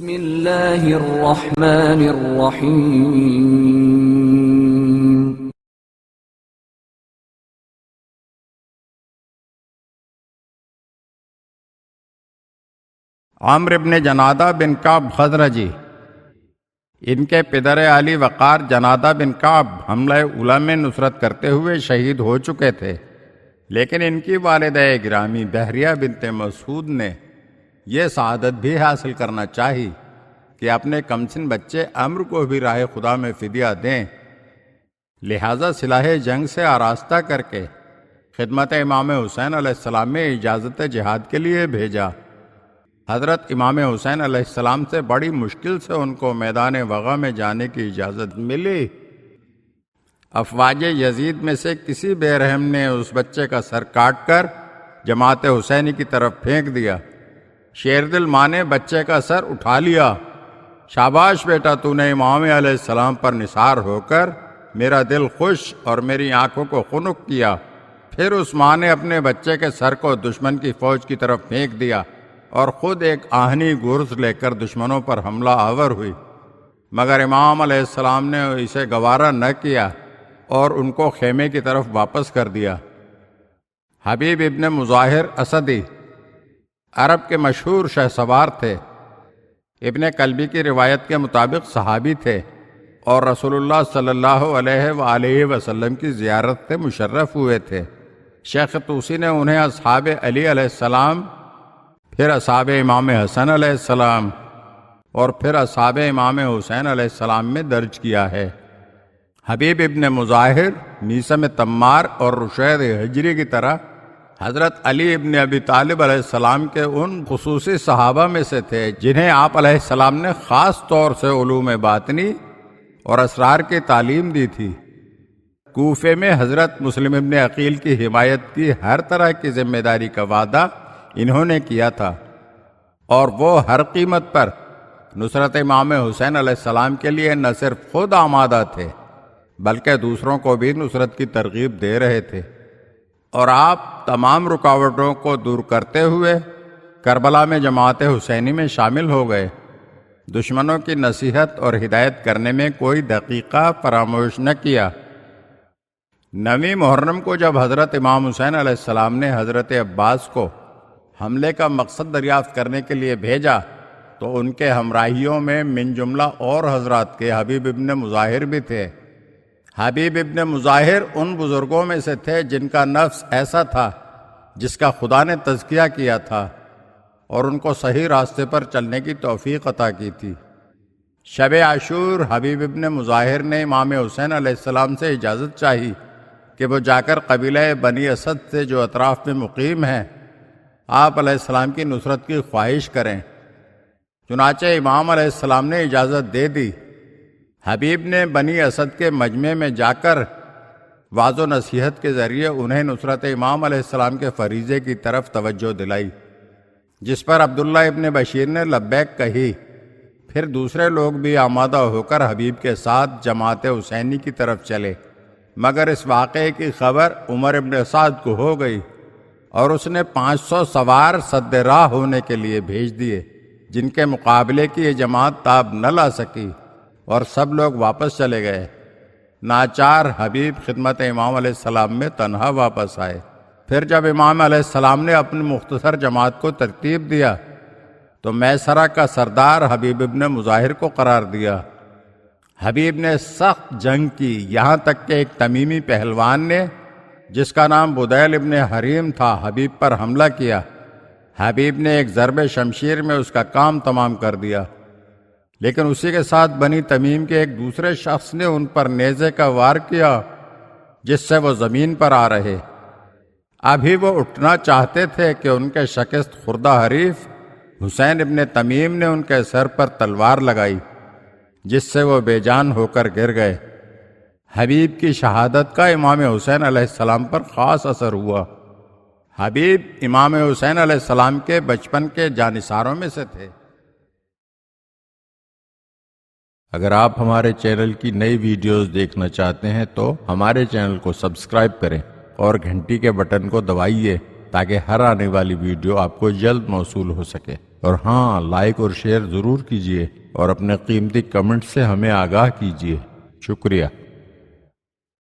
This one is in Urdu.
بسم اللہ الرحمن الرحیم۔ عمرو ابن جنادہ بن کعب خزرجی، ان کے پدر علی وقار جنادہ بن کعب حملہ اولیٰ میں نصرت کرتے ہوئے شہید ہو چکے تھے، لیکن ان کی والدہ گرامی بحریہ بنت مسعود نے یہ سعادت بھی حاصل کرنا چاہی کہ اپنے کمسن بچے عمرو کو بھی راہ خدا میں فدیہ دیں، لہٰذا سلاح جنگ سے آراستہ کر کے خدمت امام حسین علیہ السلام میں اجازت جہاد کے لیے بھیجا۔ حضرت امام حسین علیہ السلام سے بڑی مشکل سے ان کو میدان وغا میں جانے کی اجازت ملی۔ افواج یزید میں سے کسی بے رحم نے اس بچے کا سر کاٹ کر جماعت حسینی کی طرف پھینک دیا۔ شیردل ماں نے بچے کا سر اٹھا لیا۔ شاباش بیٹا، تو نے امام علیہ السلام پر نثار ہو کر میرا دل خوش اور میری آنکھوں کو خنک کیا۔ پھر اس ماں نے اپنے بچے کے سر کو دشمن کی فوج کی طرف پھینک دیا اور خود ایک آہنی گرز لے کر دشمنوں پر حملہ آور ہوئی، مگر امام علیہ السلام نے اسے گوارا نہ کیا اور ان کو خیمے کی طرف واپس کر دیا۔ حبیب ابن مظاہر اسدی عرب کے مشہور شہ سوار تھے، ابن کلبی کی روایت کے مطابق صحابی تھے اور رسول اللہ صلی اللہ علیہ وآلہ وسلم کی زیارت سے مشرف ہوئے تھے۔ شیخ طوسی نے انہیں اصحاب علی علیہ السلام، پھر اصحاب امام حسن علیہ السلام اور پھر اصحاب امام حسین علیہ السلام میں درج کیا ہے۔ حبیب ابن مظاہر میثم تمار اور رشید حجری کی طرح حضرت علی ابن ابی طالب علیہ السلام کے ان خصوصی صحابہ میں سے تھے جنہیں آپ علیہ السلام نے خاص طور سے علوم باطنی اور اسرار کی تعلیم دی تھی۔ کوفے میں حضرت مسلم ابن عقیل کی حمایت کی ہر طرح کی ذمہ داری کا وعدہ انہوں نے کیا تھا، اور وہ ہر قیمت پر نصرت امام حسین علیہ السلام کے لیے نہ صرف خود آمادہ تھے بلکہ دوسروں کو بھی نصرت کی ترغیب دے رہے تھے، اور آپ تمام رکاوٹوں کو دور کرتے ہوئے کربلا میں جماعت حسینی میں شامل ہو گئے۔ دشمنوں کی نصیحت اور ہدایت کرنے میں کوئی دقیقہ فراموش نہ کیا۔ 9 محرم کو جب حضرت امام حسین علیہ السلام نے حضرت عباس کو حملے کا مقصد دریافت کرنے کے لیے بھیجا تو ان کے ہمراہیوں میں من جملہ اور حضرات کے حبیب ابن مظاہر بھی تھے۔ حبیب ابن مظاہر ان بزرگوں میں سے تھے جن کا نفس ایسا تھا جس کا خدا نے تزکیہ کیا تھا اور ان کو صحیح راستے پر چلنے کی توفیق عطا کی تھی۔ شب عاشور حبیب ابن مظاہر نے امام حسین علیہ السلام سے اجازت چاہی کہ وہ جا کر قبیلہ بنی اسد سے جو اطراف میں مقیم ہیں آپ علیہ السلام کی نصرت کی خواہش کریں۔ چنانچہ امام علیہ السلام نے اجازت دے دی۔ حبیب نے بنی اسد کے مجمع میں جا کر وعظ و نصیحت کے ذریعے انہیں نصرت امام علیہ السلام کے فریضے کی طرف توجہ دلائی، جس پر عبداللہ ابن بشیر نے لبیک کہی۔ پھر دوسرے لوگ بھی آمادہ ہو کر حبیب کے ساتھ جماعت حسینی کی طرف چلے، مگر اس واقعے کی خبر عمر ابن سعد کو ہو گئی اور اس نے 500 سوار سد راہ ہونے کے لیے بھیج دیے، جن کے مقابلے کی یہ جماعت تاب نہ لا سکی اور سب لوگ واپس چلے گئے۔ ناچار حبیب خدمت امام علیہ السلام میں تنہا واپس آئے۔ پھر جب امام علیہ السلام نے اپنی مختصر جماعت کو ترتیب دیا تو میسرہ کا سردار حبیب ابن مظاہر کو قرار دیا۔ حبیب نے سخت جنگ کی، یہاں تک کہ ایک تمیمی پہلوان نے جس کا نام بدیل ابن حریم تھا حبیب پر حملہ کیا۔ حبیب نے ایک ضرب شمشیر میں اس کا کام تمام کر دیا، لیکن اسی کے ساتھ بنی تمیم کے ایک دوسرے شخص نے ان پر نیزے کا وار کیا جس سے وہ زمین پر آ رہے۔ ابھی وہ اٹھنا چاہتے تھے کہ ان کے شکست خوردہ حریف حسین ابن تمیم نے ان کے سر پر تلوار لگائی، جس سے وہ بے جان ہو کر گر گئے۔ حبیب کی شہادت کا امام حسین علیہ السلام پر خاص اثر ہوا۔ حبیب امام حسین علیہ السلام کے بچپن کے جانثاروں میں سے تھے۔ اگر آپ ہمارے چینل کی نئی ویڈیوز دیکھنا چاہتے ہیں تو ہمارے چینل کو سبسکرائب کریں اور گھنٹی کے بٹن کو دبائیے تاکہ ہر آنے والی ویڈیو آپ کو جلد موصول ہو سکے۔ اور ہاں، لائک اور شیئر ضرور کیجیے اور اپنے قیمتی کمنٹ سے ہمیں آگاہ کیجیے۔ شکریہ۔